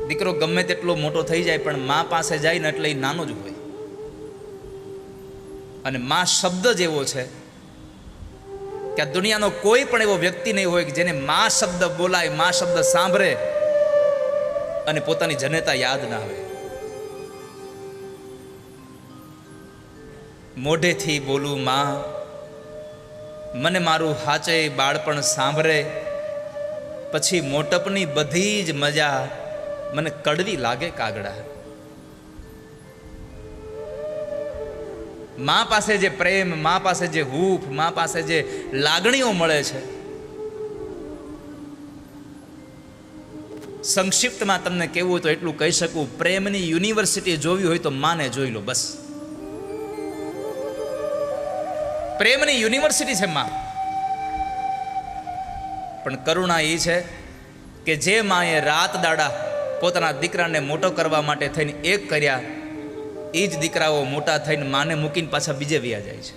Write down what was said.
દીકરો ગમે તેટલો મોટો થઈ જાય પણ મા પાસે જાય ને એટલે એ નાનો જ હોય. અને મા શબ્દ જ એવો છે કે આ દુનિયાનો કોઈ પણ એવો વ્યક્તિ નહીં હોય કે જેને મા શબ્દ બોલાય, મા શબ્દ સાંભળે અને પોતાની જનતા યાદ ના આવે. મોઢેથી બોલું માં, મને મારું હાચે બાળપણ સાંભળે, પછી મોટપની બધી જ મજા મને કડવી લાગે કાગડા. મા પાસે જે પ્રેમ, મા પાસે જે હૂંફ, મા પાસે જે લાગણીઓ મળે છે, સંક્ષિપ્તમાં તમને કહેવું તો એટલું કહી શકું, પ્રેમની યુનિવર્સિટી જોવી હોય તો માને જોઈ લો બસ. પ્રેમની યુનિવર્સિટી છે માં. પણ કરુણા એ છે કે જે માએ રાત દાડા પોતાના દીકરાને મોટો કરવા માટે થઈને એક કર્યા, એ જ દીકરાઓ મોટા થઈને માને મૂકીને પાછા બીજે વ્યા જાય છે.